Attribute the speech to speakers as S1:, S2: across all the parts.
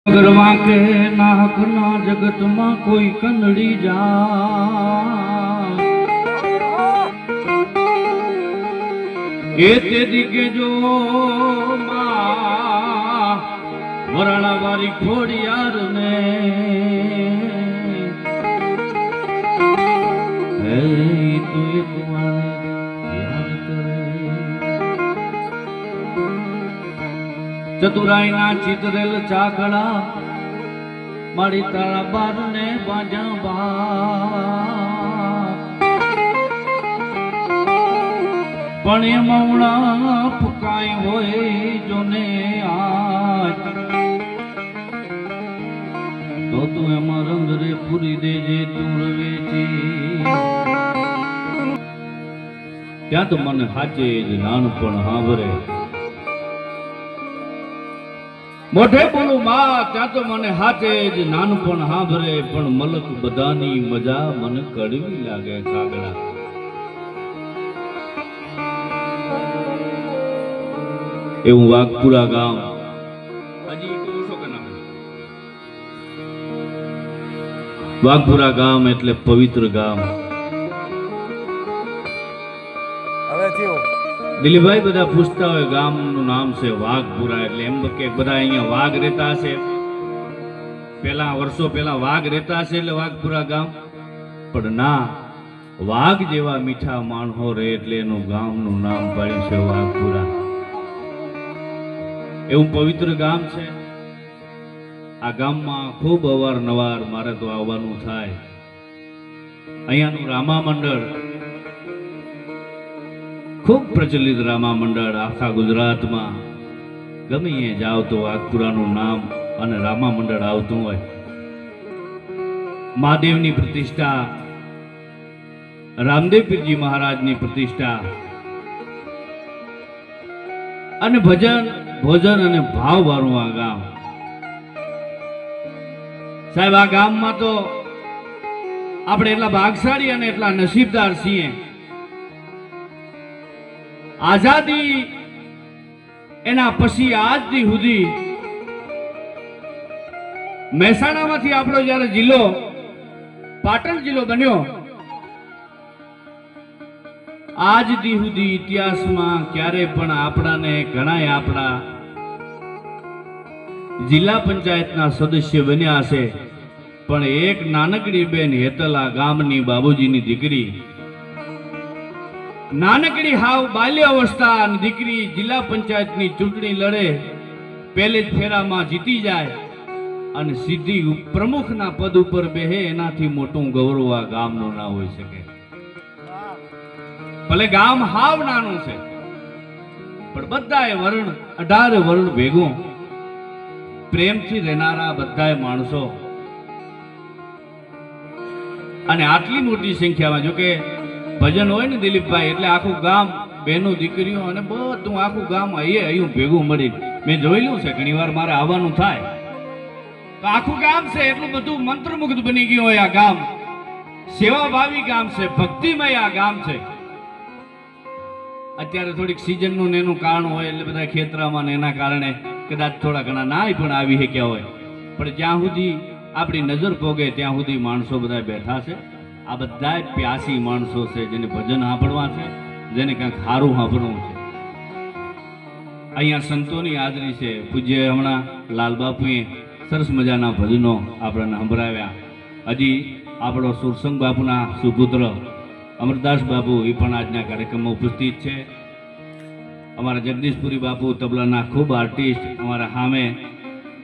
S1: ગરવા કે નાહક ના જગત માં કોઈ કંદડી જા એ તે દિગે જો માં વરાણા વારી ખોડિયાર ને હે તું એક વાર યાદ કરે ચતુરાઈ ના ચિતરેલ ચાકડા મારી તારા બાર ને બાજા બા પણ એ મૌણા ફુકાઈ હોય જોને આજ તો તું એમાં રંગ રે પૂરી દેજે તું રવે છે ત્યાં તો મને સાચે જ નાનપણ હાંભરે મોઢે બોલું માં ત્યાં તો મને હાથે જ નાનપણ હાંભરે પણ મલક બધાની મજા મને કડવી લાગે કાગડા એવું વાઘપુરા ગામ હજી કહું કે ના વાઘપુરા ગામ એટલે પવિત્ર ગામ દિલીપભાઈ બધા પૂછતા હોય ગામનું નામ છે વાઘપુરા એટલે એમ કે બધા અહીંયા વાઘ રહેતા હશે પેલા વર્ષો પહેલા વાઘ રહેતા હશે એટલે વાઘપુરા ગામ પણ ના વાઘ જેવા મીઠા માણસો રહે એટલે એનું ગામનું નામ પાડ્યું છે વાઘપુરા એવું પવિત્ર ગામ છે આ ગામમાં ખૂબ અવારનવાર મારે તો આવવાનું થાય અહીંયાનું રામા મંડળ ખૂબ પ્રચલિત રામા મંડળ આખા ગુજરાતમાં ગમે એ જાવ તો વાઘપુરાનું નામ અને રામા મંડળ આવતું હોય મહાદેવની પ્રતિષ્ઠા રામદેવ પીરજી મહારાજની પ્રતિષ્ઠા અને ભજન ભોજન અને ભાવ વાળું આ ગામ સાહેબ આ ગામમાં તો આપણે એટલા ભાગશાળી અને એટલા નસીબદાર છીએ આઝાદી એના પછી આજ દી સુધી મહેસાણામાંથી આપણો જયારે જિલ્લો પાટણ જિલ્લો બન્યો આજ દી સુધી ઇતિહાસમાં ક્યારે પણ આપણાને ઘણાય આપણા જિલ્લા પંચાયતના સદસ્ય બન્યા હશે પણ એક નાનકડી બેન હેતલા ગામની બાબુજીની દીકરી નાનકડી હાવ બાલ્ય અવસ્થા અને દીકરી જિલ્લા પંચાયતની ચૂંટણી લડે પહેલે જ ફેરામાં જીતી જાય અને સીધી પ્રમુખના પદ ઉપર બેહે એનાથી મોટું ગૌરવ આ ગામનું ના હોઈ શકે ભલે ગામ હાવ નાનું છે પણ બધાએ વર્ણ 18 વર્ણ ભેગું પ્રેમથી રહેનારા બધાએ માણસો અને આટલી મોટી સંખ્યામાં જો કે ભજન હોય ને દિલીપભાઈ એટલે આખું ગામ બહેનો દીકરીઓ અને બધું આખું ગામ અહીં ભેગું મળી મેં જોયેલું છે ઘણી વાર મારે આવવાનું થાય તો આખું ગામ છે એટલું બધું મંત્રમુગ્ધ બની ગયું હોય આ ગામ સેવાભાવી ગામ છે ભક્તિમય આ ગામ છે અત્યારે થોડીક સિઝનનું એનું કારણ હોય એટલે બધા ખેતરામાં ને એના કારણે કદાચ થોડા ઘણા નાય પણ આવી શક્યા હોય પણ જ્યાં સુધી આપણી નજર પોગે ત્યાં સુધી માણસો બધા બેઠા છે આ બધા પ્યાસી માણસો છે જેને ભજન સાંભળવા છે જેને કંઈક સારું સાંભળવું છે અહીંયા સંતોની હાજરી છે પૂજ્ય હમણાં લાલ બાપુએ સરસ મજાના ભજનો આપણને સંભળાવ્યા હજી આપણો સુરસંગ બાપુના સુપુત્ર અમરદાસ બાપુ એ પણ આજના કાર્યક્રમમાં ઉપસ્થિત છે અમારા જગદીશપુરી બાપુ તબલાના ખૂબ આર્ટિસ્ટ અમારા સામે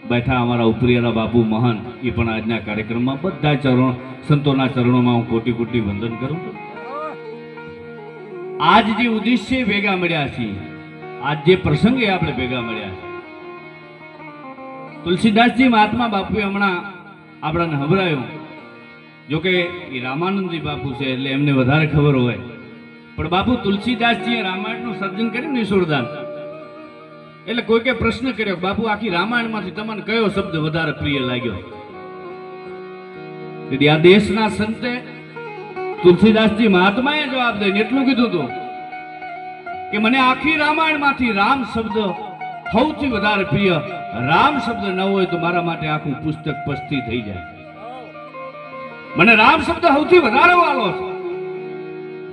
S1: બેઠા અમારા ઉપરિયારા બાપુ મહંત એ પણ આજના કાર્યક્રમમાં બધા ચરણો સંતોના ચરણોમાં હું કોટી કોટી વંદન કરું છું આજ જે ઉદ્દેશ્ય ભેગા મળ્યા છીએ આજ જે પ્રસંગે આપણે ભેગા મળ્યા છે તુલસીદાસજી મહાત્મા બાપુએ હમણાં આપણને સંભળાયું જોકે એ રામાનંદજી બાપુ છે એટલે એમને વધારે ખબર હોય પણ બાપુ તુલસીદાસજીએ રામાયણનું સર્જન કર્યું નિસોડદાન એટલે કોઈકે પ્રશ્ન કર્યો બાપુ આખી રામાયણમાંથી તમને કયો શબ્દ વધારે પ્રિય લાગ્યો તેથી આ દેશના સંતે તુલસીદાસજી મહાત્માએ જવાબ દઈને એટલું કીધું હતું કે મને આખી રામાયણમાંથી રામ શબ્દ સૌથી વધારે પ્રિય રામ શબ્દ ન હોય તો મારા માટે આખું પુસ્તક પસ્તી થઈ જાય. મને રામ શબ્દ સૌથી વધારે વાલો છે.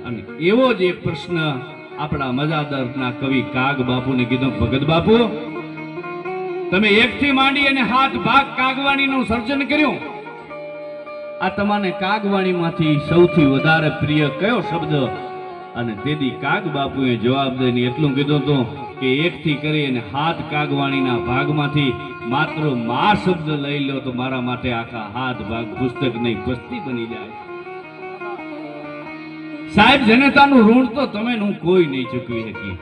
S1: અને એવો જ એક પ્રશ્ન આપણા મજાદરના કવિ કાગ બાપુને કીધો, ભગત બાપુ તમે એકથી માંડી અને 7 ભાગ કાગવાણીનું સર્જન કર્યું. આ તમારે કાગવાણીમાંથી સૌથી વધારે પ્રિય કયો શબ્દ? અને તેથી કાગ બાપુએ જવાબ દઈને એટલું કીધું હતું કે 1 થી કરી અને 7 કાગવાણીના ભાગમાંથી માત્ર મા શબ્દ લઈ લો તો મારા માટે આખા 7 ભાગ પુસ્તક નહીં પસ્તી બની જાય. સાહેબ જનતાનું ઋણ તો તમે હું કોઈ નહીં ચૂકવી શકી.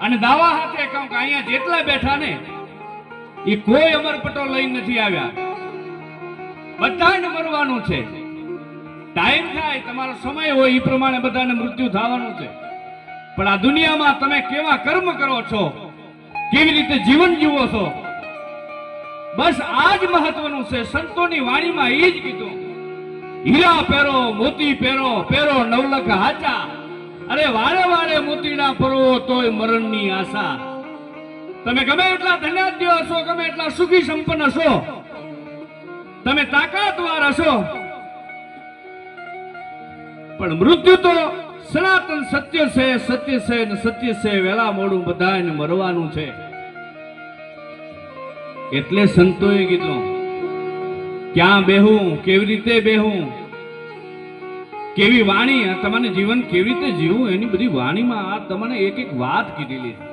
S1: અને દાવા હાથે કહું કે અહીંયા જેટલા બેઠા ને એ કોઈ અમરપટો લઈને નથી આવ્યા. બધાને મરવાનું છે. ટાઈમ થાય તમારો સમય હોય એ પ્રમાણે બધાને મૃત્યુ થવાનું છે. પણ આ દુનિયામાં તમે કેવા કર્મ કરો છો, કેવી રીતે જીવન જીવો છો, બસ આ જ મહત્વનું છે. સંતોની વાણીમાં એ જ કીધું, હીરા પહેરો મોતી પહેરો, પહેરો નવલખ હાચા, અરે વારે વારે મોતીના પરવો તોય મરણની આશા. તમે ગમે એટલા ધન્યાદ્ય હશો, ગમે એટલા સુખી સંપન્ન હશો, તમે તાકાતવાર હશો, પણ મૃત્યુ તો સનાતન સત્ય છે, સત્ય છે ને સત્ય છે. વેલા મોડું બધાને મરવાનું છે. એટલે સંતોએ કીધું ક્યાં બેહું, કેવી રીતે બેહું, કેવી વાણી, તમને જીવન કેવી રીતે જીવવું એની બધી વાણીમાં આ તમને એક એક વાત કીધેલી છે.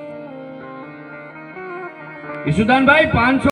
S1: ઈશુદાનભાઈ 500